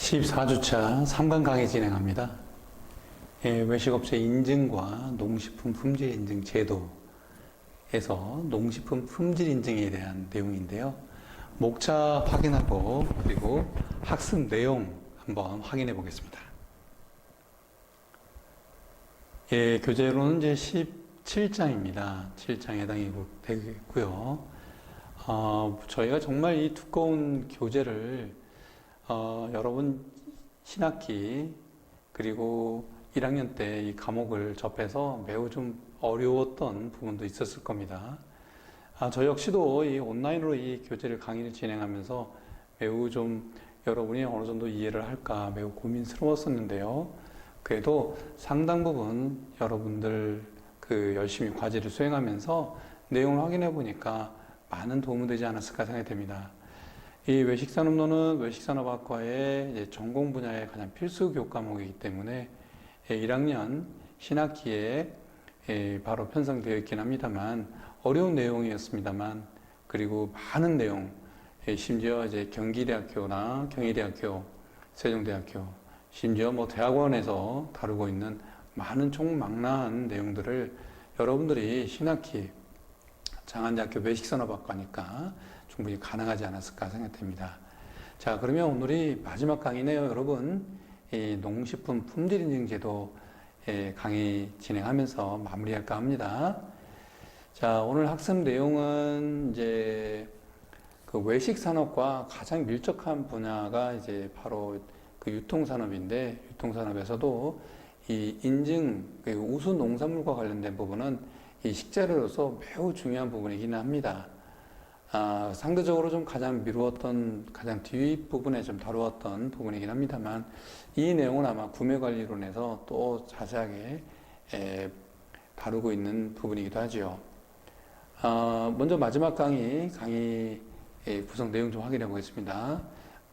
14주차 3강 강의 진행합니다. 외식업체 인증과 농식품 품질 인증 제도에서 농식품 품질 인증에 대한 내용인데요. 목차 확인하고 그리고 학습 내용 한번 확인해 보겠습니다. 교재로는 이제 17장입니다. 7장에 해당이 되고요. 저희가 정말 이 두꺼운 교재를 여러분 신학기 그리고 1학년 때 이 과목을 접해서 매우 좀 어려웠던 부분도 있었을 겁니다. 저 역시도 이 온라인으로 이 교재를 강의를 진행하면서 매우 좀 여러분이 어느 정도 이해를 할까 매우 고민스러웠었는데요. 그래도 상당 부분 여러분들 열심히 과제를 수행하면서 내용을 확인해 보니까 많은 도움이 되지 않았을까 생각이 됩니다. 이 외식산업론은 외식산업학과의 이제 전공 분야의 가장 필수 교과목이기 때문에 1학년 신학기에 바로 편성되어 있긴 합니다만 어려운 내용이었습니다만 그리고 많은 내용 심지어 이제 경기대학교나 경희대학교, 세종대학교 심지어 대학원에서 다루고 있는 많은 총망라한 내용들을 여러분들이 신학기 장안대학교 외식산업학과니까 충분히 가능하지 않았을까 생각됩니다. 자, 그러면 오늘이 마지막 강의네요, 여러분. 이 농식품 품질인증제도 강의 진행하면서 마무리할까 합니다. 자, 오늘 학습 내용은 이제 외식산업과 가장 밀접한 분야가 이제 바로 유통산업인데, 유통산업에서도 이 인증, 우수 농산물과 관련된 부분은 이 식재료로서 매우 중요한 부분이긴 합니다. 상대적으로 좀 가장 미루었던, 가장 뒷부분에 좀 다루었던 부분이긴 합니다만, 이 내용은 아마 구매관리론에서 또 자세하게 다루고 있는 부분이기도 하죠. 먼저 마지막 강의 구성 내용 좀 확인해 보겠습니다.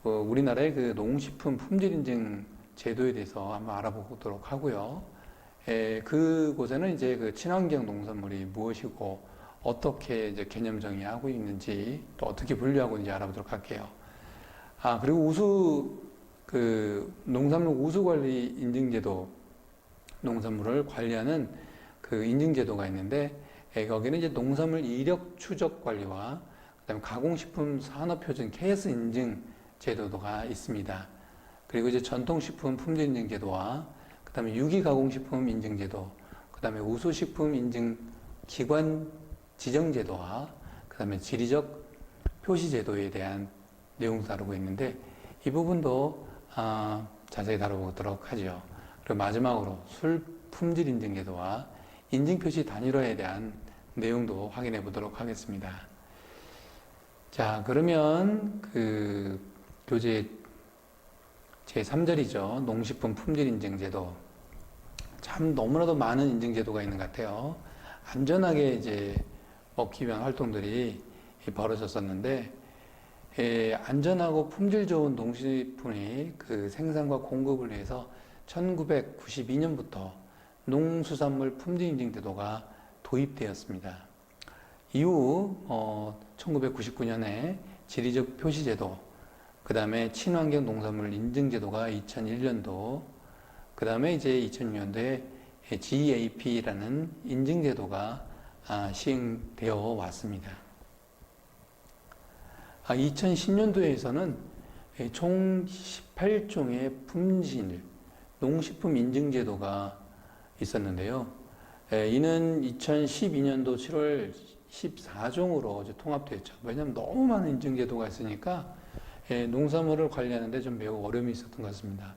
우리나라의 농식품 품질인증 제도에 대해서 한번 알아보도록 하고요. 그곳에는 이제 친환경 농산물이 무엇이고 어떻게 이제 개념 정의하고 있는지 또 어떻게 분류하고 있는지 알아보도록 할게요. 그리고 농산물 우수관리 인증제도, 농산물을 관리하는 인증제도가 있는데 거기는 이제 농산물 이력 추적 관리와 그다음에 가공식품 산업표준 KS 인증 제도가 있습니다. 그리고 이제 전통식품 품질인증제도와 그 다음에 유기가공식품 인증제도, 그 다음에 우수식품 인증 기관 지정제도와 그 다음에 지리적 표시제도에 대한 내용을 다루고 있는데 이 부분도 자세히 다뤄보도록 하죠. 그리고 마지막으로 술 품질 인증제도와 인증표시 단일화에 대한 내용도 확인해 보도록 하겠습니다. 자, 그러면 교재 제3절이죠. 농식품 품질인증제도. 참 너무나도 많은 인증제도가 있는 것 같아요. 안전하게 이제 먹기 위한 활동들이 벌어졌었는데, 안전하고 품질 좋은 농식품의 생산과 공급을 위해서 1992년부터 농수산물 품질인증제도가 도입되었습니다. 이후 1999년에 지리적 표시제도, 그 다음에 친환경 농산물 인증제도가 2001년도, 그 다음에 이제 2006년도에 GAP라는 인증제도가 시행되어 왔습니다. 2010년도에서는 총 18종의 품질, 농식품 인증제도가 있었는데요. 이는 2012년도 7월 14종으로 이제 통합되었죠. 왜냐하면 너무 많은 인증제도가 있으니까 농산물을 관리하는데 좀 매우 어려움이 있었던 것 같습니다.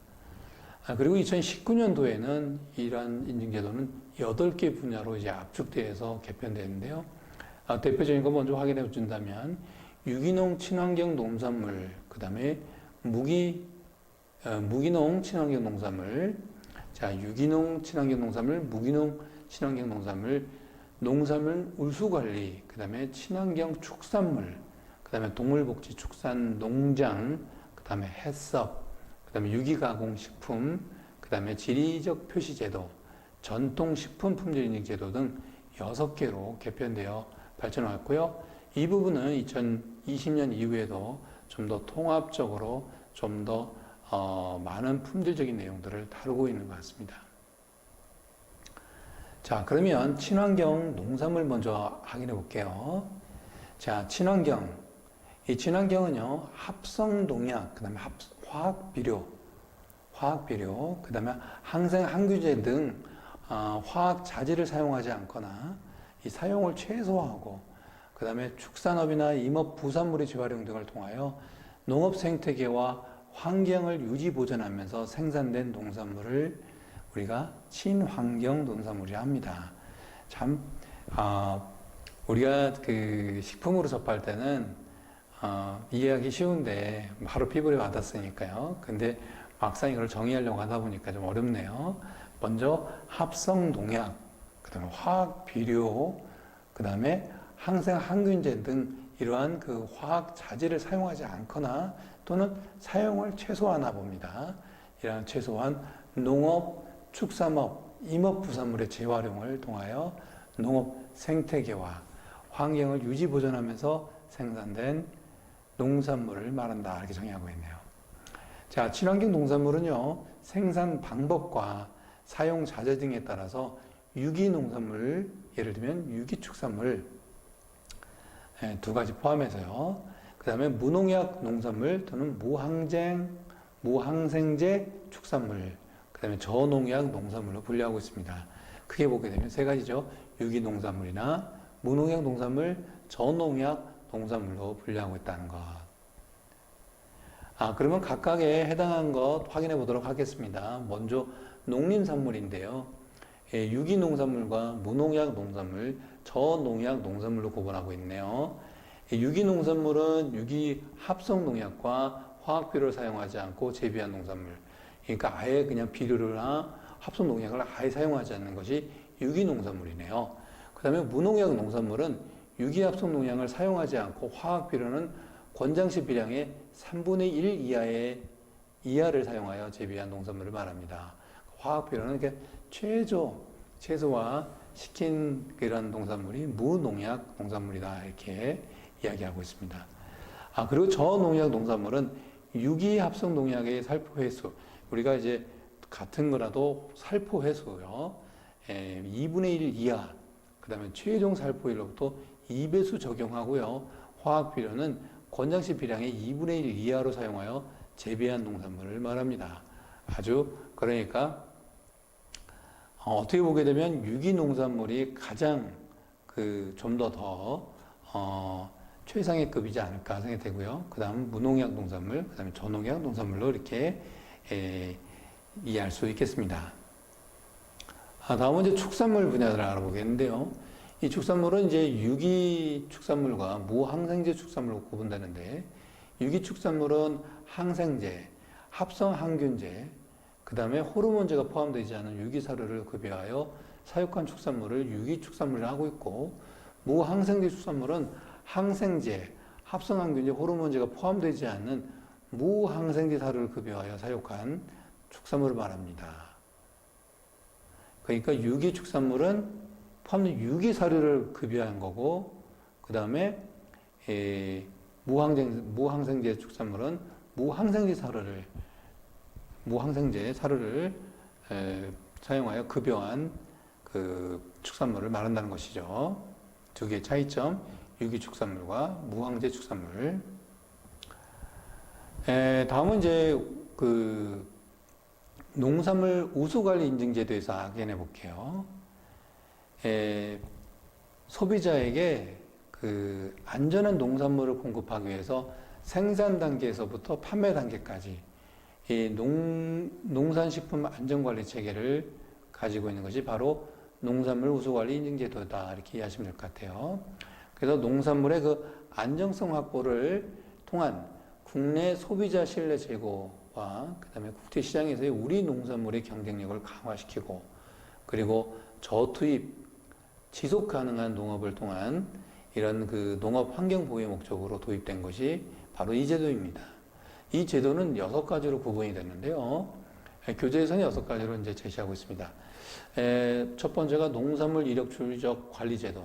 그리고 2019년도에는 이러한 인증제도는 8개 분야로 이제 압축돼서 개편되는데요. 대표적인 거 먼저 확인해 준다면, 유기농 친환경 농산물, 그 다음에 무기농 친환경 농산물, 자, 유기농 친환경 농산물, 무기농 친환경 농산물, 농산물 우수관리, 그 다음에 친환경 축산물, 그 다음에 동물복지 축산 농장, 그 다음에 해썹, 그 다음에 유기가공식품, 그 다음에 지리적 표시제도, 전통식품 품질인증제도 등 6개로 개편되어 발전해왔고요. 이 부분은 2020년 이후에도 좀 더 통합적으로 좀 더 많은 품질적인 내용들을 다루고 있는 것 같습니다. 자, 그러면 친환경 농산물 먼저 확인해 볼게요. 자, 친환경. 이 친환경은요, 합성 농약, 그 다음에 화학 비료, 그 다음에 항생 항균제 등 화학 자재를 사용하지 않거나 이 사용을 최소화하고, 그 다음에 축산업이나 임업 부산물의 재활용 등을 통하여 농업 생태계와 환경을 유지 보존하면서 생산된 농산물을 우리가 친환경 농산물이라 합니다. 참, 우리가 그 식품으로 접할 때는 이해하기 쉬운데 바로 피부에 와닿으니까요. 근데 막상 이걸 정의하려고 하다 보니까 좀 어렵네요. 먼저 합성 농약, 그 다음에 화학 비료, 그 다음에 항생 항균제 등 이러한 그 화학 자재를 사용하지 않거나 또는 사용을 최소화하나 봅니다. 이러한 최소한 농업, 축산업, 임업부산물의 재활용을 통하여 농업 생태계와 환경을 유지 보존하면서 생산된 농산물을 말한다, 이렇게 정의하고 있네요. 자, 친환경 농산물은요, 생산 방법과 사용 자재 등에 따라서 유기 농산물, 예를 들면 유기축산물 두 가지 포함해서요. 그 다음에 무농약 농산물 또는 무항생제 축산물, 그 다음에 저농약 농산물로 분류하고 있습니다. 크게 보게 되면 세 가지죠. 유기 농산물이나 무농약 농산물, 저농약 농산물로 분류하고 있다는 것. 그러면 각각에 해당한 것 확인해 보도록 하겠습니다. 먼저 농림산물인데요. 유기 농산물과 무농약 농산물, 저농약 농산물로 구분하고 있네요. 유기 농산물은 유기 합성 농약과 화학 비료를 사용하지 않고 재배한 농산물. 그러니까 아예 그냥 비료나 합성 농약을 아예 사용하지 않는 것이 유기 농산물이네요. 그 다음에 무농약 농산물은 유기 합성 농약을 사용하지 않고 화학 비료는 권장시 비량의 3분의 1 이하를 사용하여 재배한 농산물을 말합니다. 화학 비료는 이렇게 최소화 시킨 그런 농산물이 무농약 농산물이다, 이렇게 이야기하고 있습니다. 그리고 저농약 농산물은 유기 합성 농약의 살포 횟수, 우리가 이제 같은 거라도 살포 횟수요, 2분의 1 이하, 그 다음에 최종 살포일로부터 2배수 적용하고요. 화학 비료는 권장시 비량의 2분의 1 이하로 사용하여 재배한 농산물을 말합니다. 그러니까 어떻게 보게 되면 유기 농산물이 가장 좀 더 최상의 급이지 않을까 생각이 되고요. 그 다음 무농약 농산물, 그 다음에 저농약 농산물로 이렇게 이해할 수 있겠습니다. 다음은 이제 축산물 분야를 알아보겠는데요. 이 축산물은 이제 유기 축산물과 무항생제 축산물로 구분되는데, 유기 축산물은 항생제, 합성 항균제, 그 다음에 호르몬제가 포함되지 않은 유기사료를 급여하여 사육한 축산물을 유기 축산물이라고 하고 있고, 무항생제 축산물은 항생제, 합성 항균제, 호르몬제가 포함되지 않는 무항생제 사료를 급여하여 사육한 축산물을 말합니다. 그러니까 유기 축산물은 포함된 유기 사료를 급여한 거고, 그 다음에 무항생제 축산물은 무항생제 사료를 사용하여 급여한 그 축산물을 말한다는 것이죠. 두 개의 차이점, 유기 축산물과 무항제 축산물. 다음은 이제 그 농산물 우수관리 인증제에 대해서 확인해 볼게요. 소비자에게 그 안전한 농산물을 공급하기 위해서 생산 단계에서부터 판매 단계까지 이 농산식품 안전관리 체계를 가지고 있는 것이 바로 농산물 우수관리 인증제도다, 이렇게 이해하시면 될 것 같아요. 그래서 농산물의 그 안정성 확보를 통한 국내 소비자 신뢰 제고와 그 다음에 국제 시장에서의 우리 농산물의 경쟁력을 강화시키고, 그리고 저투입, 지속 가능한 농업을 통한 이런 그 농업 환경 보호의 목적으로 도입된 것이 바로 이 제도입니다. 이 제도는 6가지로 구분이 됐는데요. 교재에서는 6가지로 이제 제시하고 있습니다. 첫 번째가 농산물 이력 추적 관리 제도.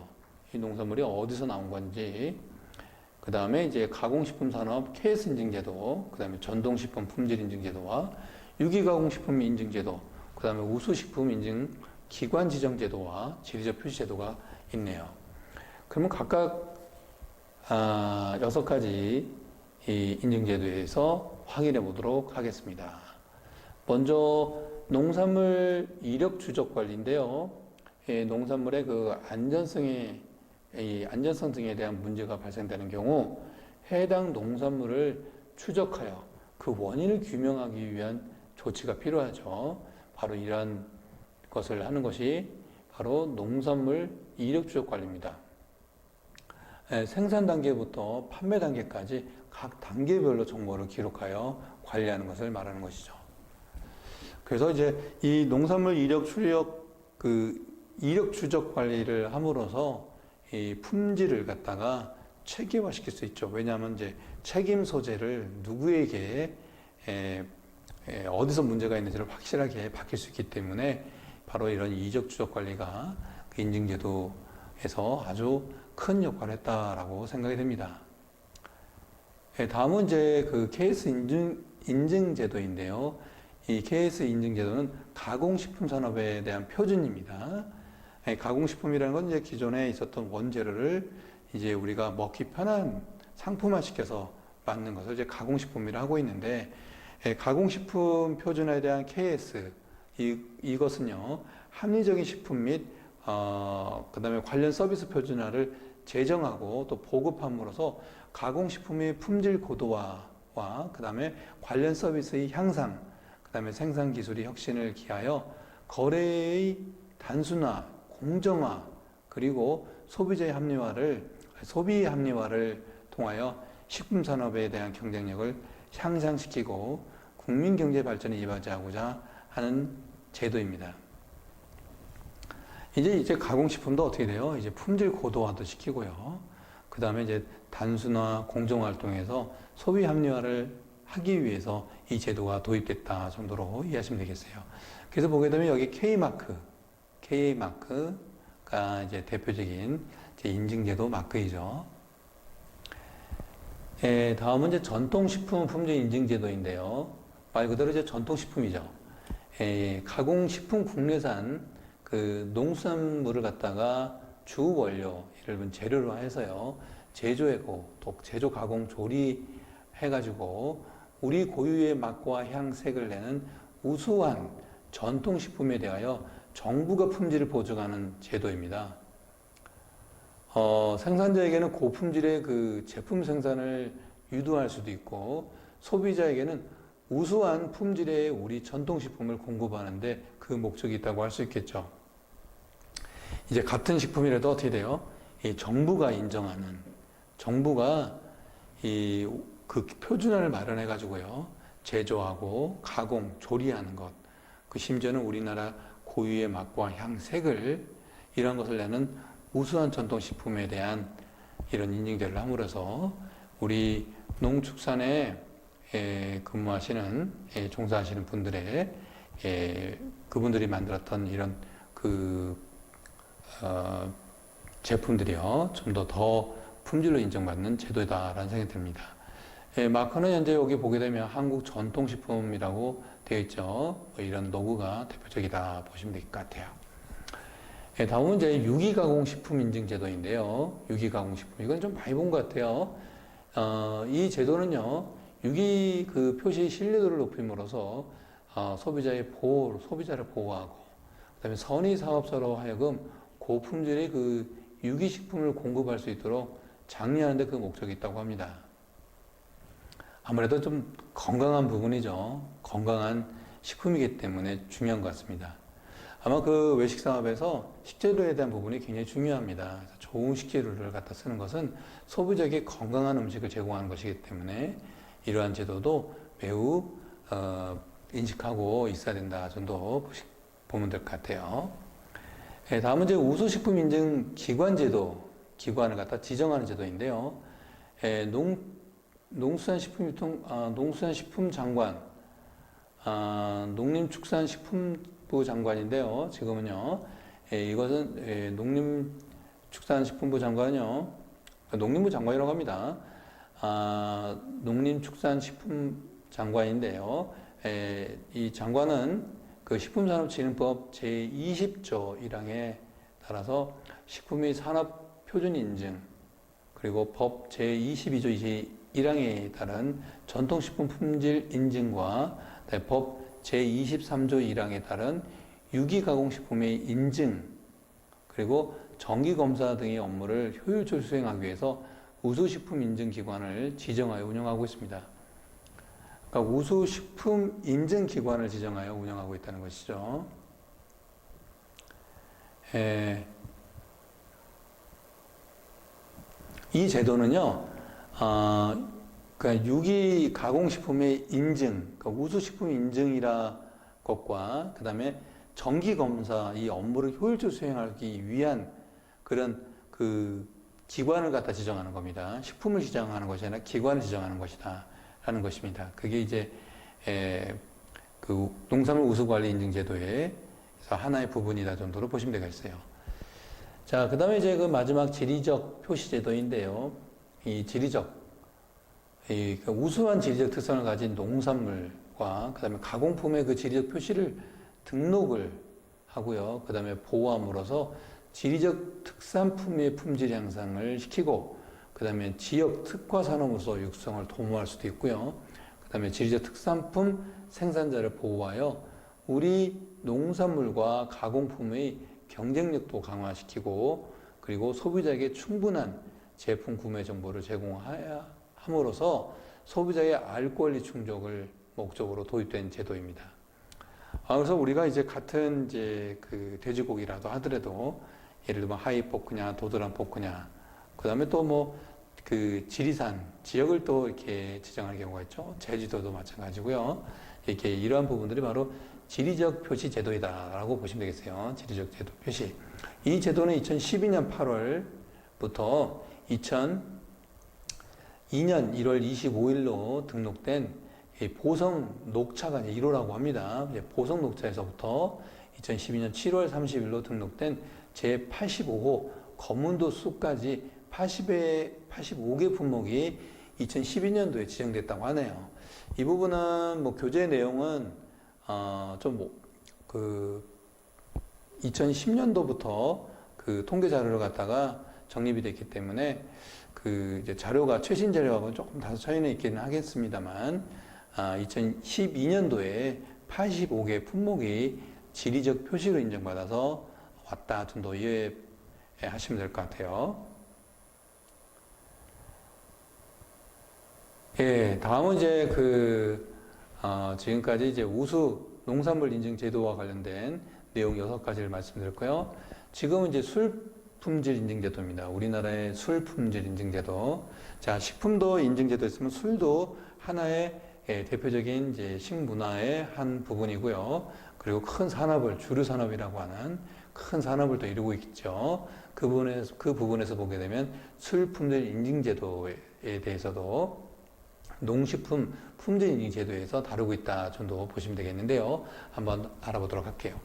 이 농산물이 어디서 나온 건지, 그 다음에 이제 가공식품 산업 KS 인증제도, 그 다음에 전동식품 품질 인증제도와 유기가공식품 인증제도, 그 다음에 우수식품 인증 기관 지정제도와 지리적 표시제도가 있네요. 그러면 각각 6가지 이 인증제도에서 확인해 보도록 하겠습니다. 먼저 농산물 이력 추적 관리인데요. 농산물의 그 안전성 등에 대한 문제가 발생되는 경우 해당 농산물을 추적하여 그 원인을 규명하기 위한 조치가 필요하죠. 바로 이러한 것을 하는 것이 바로 농산물 이력 추적 관리입니다. 생산 단계부터 판매 단계까지 각 단계별로 정보를 기록하여 관리하는 것을 말하는 것이죠. 그래서 이제 이 농산물 이력 추적 관리를 함으로써 이 품질을 갖다가 체계화시킬 수 있죠. 왜냐하면 이제 책임 소재를 누구에게 어디서 문제가 있는지를 확실하게 밝힐 수 있기 때문에 바로 이런 이적 추적 관리가 그 인증제도에서 아주 큰 역할을 했다라고 생각이 됩니다. 다음은 이제 그 KS 인증제도인데요. 이 KS 인증제도는 가공식품 산업에 대한 표준입니다. 가공식품이라는 건 이제 기존에 있었던 원재료를 이제 우리가 먹기 편한 상품화 시켜서 만든 것을 이제 가공식품이라 하고 있는데, 가공식품 표준화에 대한 KS 이것은요 합리적인 식품 및 그다음에 관련 서비스 표준화를 제정하고 또 보급함으로써 가공식품의 품질 고도화와 그다음에 관련 서비스의 향상, 그다음에 생산 기술의 혁신을 기하여 거래의 단순화, 공정화, 그리고 소비 합리화를 통하여 식품 산업에 대한 경쟁력을 향상시키고 국민 경제 발전에 이바지하고자 하는 제도입니다. 이제 가공식품도 어떻게 돼요? 이제 품질 고도화도 시키고요. 그 다음에 이제 단순화, 공정화를 통해서 소비 합리화를 하기 위해서 이 제도가 도입됐다 정도로 이해하시면 되겠어요. 그래서 보게 되면 여기 K마크가 이제 대표적인 이제 인증제도 마크이죠. 다음은 이제 전통식품 품질 인증제도인데요. 말 그대로 이제 전통식품이죠. 가공식품 국내산 그 농수산물을 갖다가 주 원료, 예를 들면 재료로 해서요, 제조하고 또 제조, 가공, 조리해가지고 우리 고유의 맛과 향, 색을 내는 우수한 전통식품에 대하여 정부가 품질을 보증하는 제도입니다. 생산자에게는 고품질의 그 제품 생산을 유도할 수도 있고, 소비자에게는 우수한 품질의 우리 전통식품을 공급하는데 그 목적이 있다고 할 수 있겠죠. 이제 같은 식품이라도 어떻게 돼요? 이 정부가 그 표준화를 마련해 가지고요, 제조하고 가공, 조리하는 것, 그 심지어는 우리나라 고유의 맛과 향, 색을 이런 것을 내는 우수한 전통식품에 대한 이런 인증제를 함으로써 우리 농축산에 근무하시는 종사하시는 분들의 그분들이 만들었던 이런 제품들이요 좀 더 품질로 인정받는 제도다라는 생각이 듭니다. 마크는 현재 여기 보게 되면 한국 전통식품이라고 되어 있죠. 이런 로고가 대표적이다 보시면 될 것 같아요. 다음은 이제 유기가공식품 인증제도인데요. 유기가공식품 이건 좀 많이 본 것 같아요. 이 제도는요 유기 그 표시의 신뢰도를 높임으로써 소비자를 보호하고, 그다음에 선의 사업자로 하여금 고품질의 그 유기식품을 공급할 수 있도록 장려하는 데 그 목적이 있다고 합니다. 아무래도 좀 건강한 부분이죠. 건강한 식품이기 때문에 중요한 것 같습니다. 아마 그 외식 사업에서 식재료에 대한 부분이 굉장히 중요합니다. 좋은 식재료를 갖다 쓰는 것은 소비자에게 건강한 음식을 제공하는 것이기 때문에 이러한 제도도 매우 인식하고 있어야 된다 정도 보면 될 것 같아요. 다음은 이제 우수식품 인증 기관 제도, 기관을 갖다 지정하는 제도인데요. 농수산식품 장관, 농림축산식품부 장관인데요. 지금은요, 이것은 농림축산식품부 장관은요, 농림부 장관이라고 합니다. 농림축산식품장관인데요. 이 장관은 그 식품산업진흥법 제20조 1항에 따라서 식품의 산업표준인증 그리고 법 제22조 1항에 따른 전통식품 품질 인증과 법 제23조 1항에 따른 유기가공식품의 인증 그리고 정기검사 등의 업무를 효율적으로 수행하기 위해서 우수식품인증기관을 지정하여 운영하고 있습니다. 그러니까 우수식품인증기관을 지정하여 운영하고 있다는 것이죠. 이 제도는요, 그러니까 유기가공식품의 인증, 그러니까 우수식품 인증이라 것과 그 다음에 정기검사 이 업무를 효율적으로 수행하기 위한 그런 그 기관을 갖다 지정하는 겁니다. 식품을 지정하는 것이 아니라 기관을 지정하는 것이다 라는 것입니다. 그게 이제 그 농산물 우수관리 인증제도의 하나의 부분이다 정도로 보시면 되겠어요. 자, 그 다음에 이제 그 마지막 지리적 표시제도인데요. 이 지리적, 그 우수한 지리적 특성을 가진 농산물과 그 다음에 가공품의 그 지리적 표시를 등록을 하고요. 그 다음에 보호함으로써 지리적 특산품의 품질 향상을 시키고, 그 다음에 지역 특화 산업으로서 육성을 도모할 수도 있고요. 그 다음에 지리적 특산품 생산자를 보호하여 우리 농산물과 가공품의 경쟁력도 강화시키고, 그리고 소비자에게 충분한 제품 구매 정보를 제공함으로써 소비자의 알 권리 충족을 목적으로 도입된 제도입니다. 그래서 우리가 이제 같은 이제 그 돼지고기라도 하더라도 예를 들면 하이 포크냐, 도드람 포크냐, 그 다음에 또 뭐 그 지리산 지역을 또 이렇게 지정하는 경우가 있죠. 제주도도 마찬가지고요. 이렇게 이러한 부분들이 바로 지리적 표시 제도이다라고 보시면 되겠어요. 지리적 제도 표시. 이 제도는 2012년 8월부터 2002년 1월 25일로 등록된 보성 녹차가 1호라고 합니다. 보성 녹차에서부터 2012년 7월 30일로 등록된 제85호 검문도 쑥까지 85개 품목이 2012년도에 지정됐다고 하네요. 이 부분은 뭐 교재 내용은 그 2010년도부터 그 통계 자료를 갖다가 정립이 됐기 때문에 그 이제 자료가 최신 자료하고 조금 다소 차이는 있기는 하겠습니다만 2012년도에 85개 품목이 지리적 표시로 인정받아서 왔다 정도 이해하시면 될 것 같아요. 예, 다음은 이제 지금까지 이제 우수 농산물 인증 제도와 관련된 내용 6가지를 말씀드렸고요. 지금은 이제 술 품질 인증 제도입니다. 우리나라의 술 품질 인증 제도. 자, 식품도 인증 제도 있으면 술도 하나의 대표적인 이제 식문화의 한 부분이고요. 그리고 큰 산업을 주류 산업이라고 하는 큰 산업을 또 이루고 있죠. 그 부분에서 보게 되면 술 품질 인증 제도에 대해서도 농식품 품질 인증 제도에서 다루고 있다 정도 보시면 되겠는데요. 한번 알아보도록 할게요.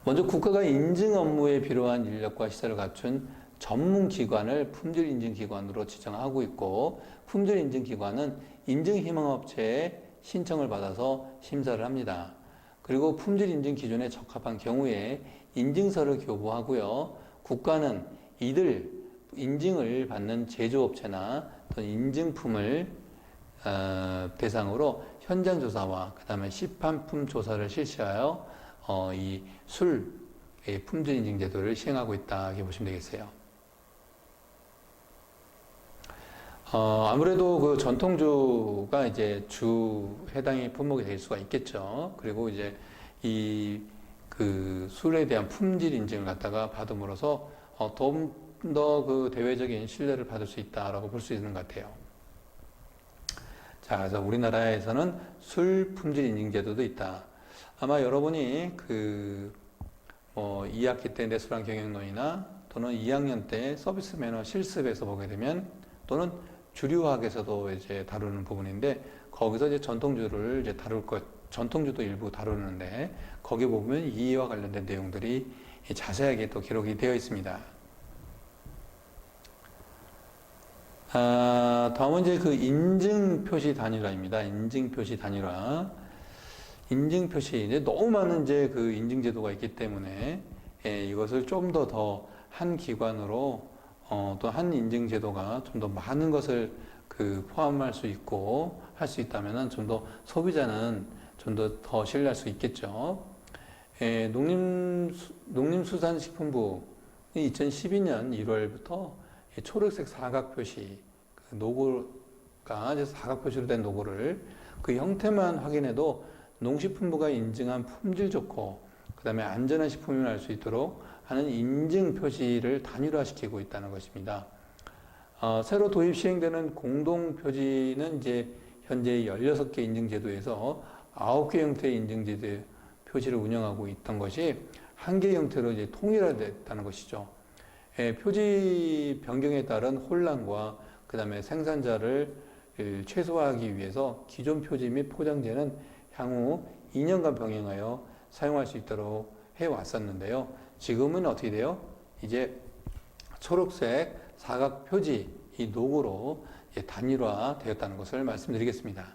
먼저 국가가 인증 업무에 필요한 인력과 시설을 갖춘 전문 기관을 품질 인증 기관으로 지정하고 있고, 품질 인증 기관은 인증 희망업체에 신청을 받아서 심사를 합니다. 그리고 품질 인증 기준에 적합한 경우에 인증서를 교부하고요. 국가는 이들 인증을 받는 제조업체나 또는 인증품을 대상으로 현장 조사와 그 다음에 시판품 조사를 실시하여 이 술 품질 인증 제도를 시행하고 있다 이렇게 보시면 되겠어요. 아무래도 그 전통주가 이제 주 해당의 품목이 될 수가 있겠죠. 그리고 이제 이 그 술에 대한 품질 인증을 갖다가 받음으로써 더 그 대외적인 신뢰를 받을 수 있다라고 볼 수 있는 것 같아요. 자, 그래서 우리나라에서는 술 품질 인증 제도도 있다. 아마 여러분이 그 2학기 때 레스토랑 경영론이나 또는 2학년 때 서비스 매너 실습에서 보게 되면, 또는 주류학에서도 이제 다루는 부분인데, 거기서 이제 전통주를 이제 전통주도 일부 다루는데, 거기 보면 이와 관련된 내용들이 자세하게 또 기록이 되어 있습니다. 다음은 이제 그 인증 표시 단일화입니다. 인증 표시 단일화. 인증 표시, 이제 너무 많은 이제 그 인증 제도가 있기 때문에, 이것을 좀 더 한 기관으로, 또 한 인증 제도가 좀 더 많은 것을 그 포함할 수 있고, 할 수 있다면은 좀 더 소비자는 좀 더 신뢰할 수 있겠죠. 농림수산식품부 2012년 1월부터 초록색 사각 표시, 그 로고가 이제 사각 표시로 된 로고를 그 형태만 확인해도 농식품부가 인증한 품질 좋고 그 다음에 안전한 식품임을 알 수 있도록 하는 인증 표시를 단일화시키고 있다는 것입니다. 새로 도입 시행되는 공동 표지는 이제 현재 16개 인증 제도에서 9개 형태의 인증 제도 표시를 운영하고 있던 것이 한 개 형태로 이제 통일화됐다는 것이죠. 표지 변경에 따른 혼란과 그 다음에 생산자를 최소화하기 위해서 기존 표지 및 포장재는 향후 2년간 병행하여 사용할 수 있도록 해왔었는데요. 지금은 어떻게 돼요? 이제 초록색 사각 표지 이 로고로 단일화 되었다는 것을 말씀드리겠습니다.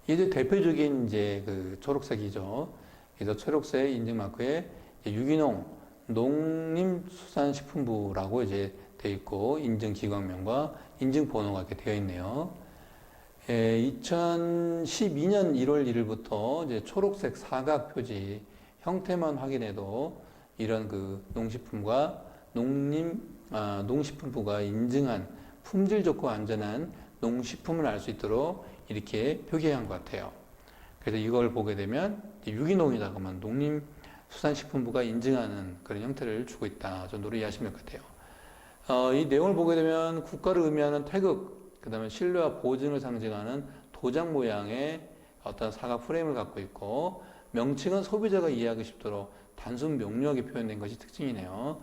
이제 대표적인 이제 그 초록색이죠. 그래서 초록색 인증 마크에 유기농 농림수산식품부라고 이제 되어 있고 인증 기관명과 인증 번호가 이렇게 되어 있네요. 2012년 1월 1일부터 이제 초록색 사각 표지 형태만 확인해도 이런 그 농식품부가 인증한 품질 좋고 안전한 농식품을 알 수 있도록 이렇게 표기한 것 같아요. 그래서 이걸 보게 되면 유기농이다 그러면 농림수산식품부가 인증하는 그런 형태를 주고 있다 정도로 이해하시면 될 것 같아요. 이 내용을 보게 되면 국가를 의미하는 태극, 그 다음에 신뢰와 보증을 상징하는 도장 모양의 어떤 사각 프레임을 갖고 있고 명칭은 소비자가 이해하기 쉽도록 단순 명료하게 표현된 것이 특징이네요.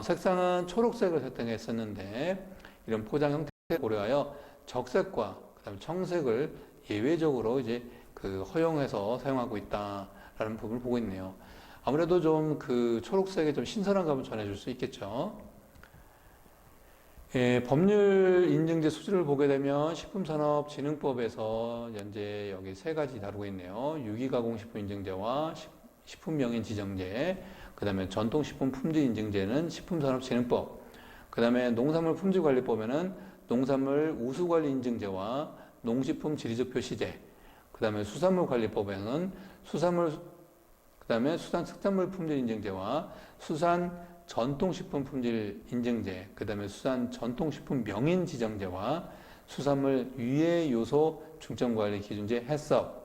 색상은 초록색을 선택했었는데 이런 포장 형태를 고려하여 적색과 그다음에 청색을 예외적으로 이제 그 허용해서 사용하고 있다라는 부분을 보고 있네요. 아무래도 좀 그 초록색에 좀 신선한 감을 전해줄 수 있겠죠. 법률 인증제 수준을 보게 되면 식품산업진흥법에서 현재 여기 세 가지 다루고 있네요. 유기가공식품인증제와 식품명인 지정제, 그 다음에 전통식품 품질 인증제는 식품산업진흥법, 그 다음에 농산물 품질관리법에는 농산물 우수관리 인증제와 농식품 지리적 표시제, 그 다음에 수산물관리법에는 그 다음에 수산특산물 품질 인증제와 수산 전통식품 품질 인증제, 그 다음에 수산 전통식품 명인 지정제와 수산물 유해 요소 중점관리 기준제 해썹,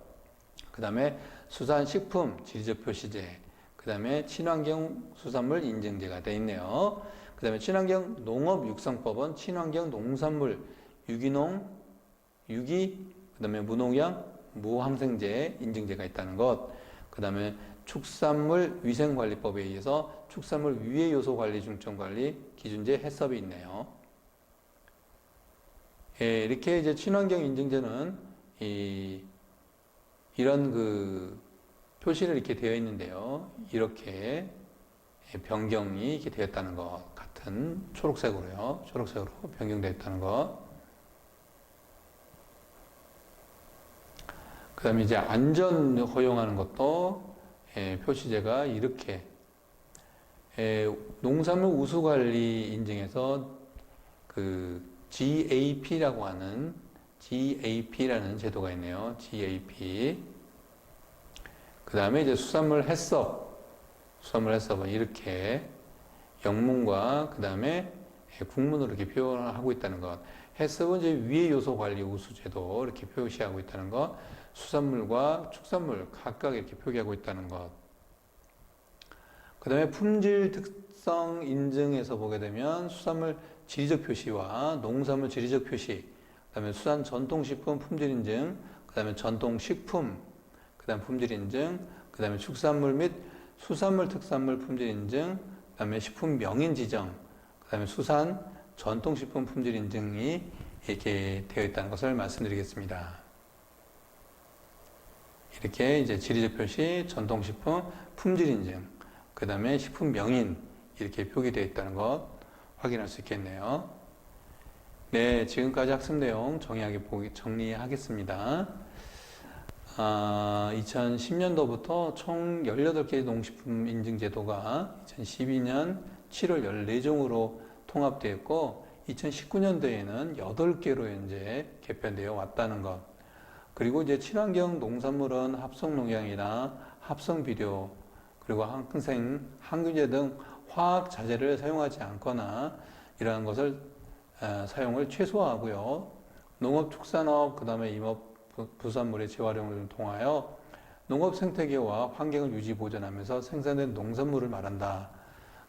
그 다음에 수산식품 지리적 표시제, 그 다음에 친환경 수산물 인증제가 되어 있네요. 그 다음에 친환경 농업육성법은 친환경 농산물 유기농, 그 다음에 무농약, 무항생제 인증제가 있다는 것, 그 다음에 축산물 위생관리법에 의해서 축산물 유해 요소 관리 중점관리 기준제 해썹이 있네요. 이렇게 이제 친환경 인증제는 이런 그 표시를 이렇게 되어 있는데요. 이렇게 변경이 이렇게 되었다는 것 같은 초록색으로 변경되었다는 것. 그 다음에 이제 안전 허용하는 것도 표시제가 이렇게 농산물 우수관리 인증에서 그 GAP라고 하는 GAP라는 제도가 있네요. GAP. 그 다음에 이제 수산물 해썹은 이렇게 영문과 그 다음에 국문으로 이렇게 표현을 하고 있다는 것. 해썹은 이제 위해 요소 관리 우수 제도 이렇게 표시하고 있다는 것. 수산물과 축산물 각각 이렇게 표기하고 있다는 것. 그 다음에 품질 특성 인증에서 보게 되면 수산물 지리적 표시와 농산물 지리적 표시, 그 다음에 수산 전통식품 품질 인증, 그 다음에 전통식품, 그 다음에 품질 인증, 그 다음에 축산물 및 수산물 특산물 품질 인증, 그 다음에 식품 명인 지정, 그 다음에 수산 전통식품 품질 인증이 이렇게 되어 있다는 것을 말씀드리겠습니다. 이렇게 이제 지리적 표시, 전통식품, 품질 인증, 그 다음에 식품 명인 이렇게 표기되어 있다는 것 확인할 수 있겠네요. 네, 지금까지 학습 내용 정리하겠습니다. 2010년도부터 총 18개의 농식품 인증 제도가 2012년 7월 14종으로 통합되었고 2019년도에는 8개로 이제 개편되어 왔다는 것. 그리고 이제 친환경 농산물은 합성 농약이나 합성 비료 그리고 항생, 항균제 등 화학 자재를 사용하지 않거나 이러한 것을 사용을 최소화하고요. 농업축산업, 그 다음에 임업 부산물의 재활용을 통하여 농업 생태계와 환경을 유지 보존하면서 생산된 농산물을 말한다.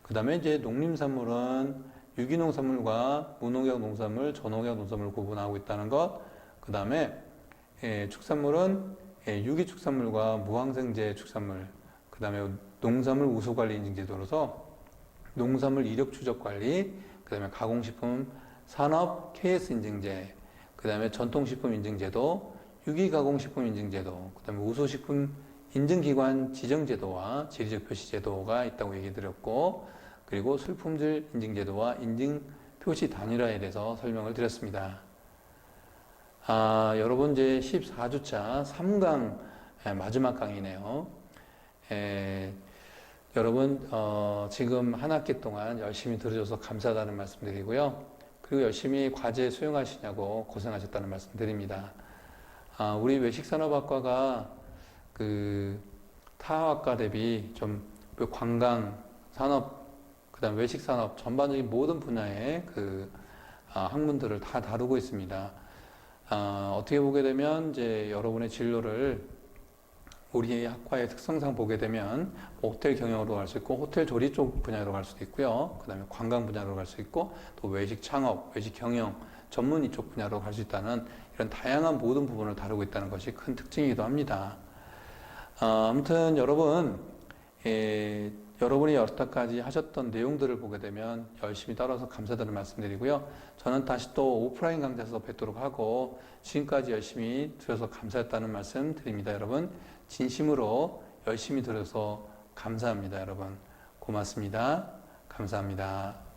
그 다음에 이제 농림산물은 유기농산물과 무농약 농산물, 저농약 농산물을 구분하고 있다는 것. 그 다음에 축산물은 유기축산물과 무항생제 축산물. 그 다음에 농산물 우수관리 인증제도로서 농산물 이력 추적 관리, 그 다음에 가공식품 산업 KS 인증제, 그 다음에 전통식품 인증제도, 유기가공식품 인증제도, 그 다음에 우수식품 인증기관 지정제도와 지리적 표시제도가 있다고 얘기 드렸고, 그리고 술품질 인증제도와 인증표시 단일화에 대해서 설명을 드렸습니다. 여러분 이제 14주차 3강 마지막 강의네요. 여러분 지금 한 학기 동안 열심히 들어줘서 감사하다는 말씀 드리고요. 그리고 열심히 과제 수행하시냐고 고생하셨다는 말씀 드립니다. 우리 외식산업학과가 그 타학과 대비 좀 관광, 산업, 그 다음 외식산업 전반적인 모든 분야의 그 학문들을 다 다루고 있습니다. 어떻게 보게 되면 이제 여러분의 진로를 우리 학과의 특성상 보게 되면 호텔 경영으로 갈 수 있고 호텔 조리 쪽 분야로 갈 수도 있고요. 그 다음에 관광 분야로 갈 수 있고 또 외식 창업, 외식 경영 전문 이쪽 분야로 갈 수 있다는 이런 다양한 모든 부분을 다루고 있다는 것이 큰 특징이기도 합니다. 아무튼 여러분 여러분이 여태까지 하셨던 내용들을 보게 되면 열심히 따라서 감사드리는 말씀드리고요. 저는 다시 또 오프라인 강좌에서 뵙도록 하고 지금까지 열심히 들어서 감사했다는 말씀 드립니다. 여러분 진심으로 열심히 들어서 감사합니다. 여러분 고맙습니다. 감사합니다.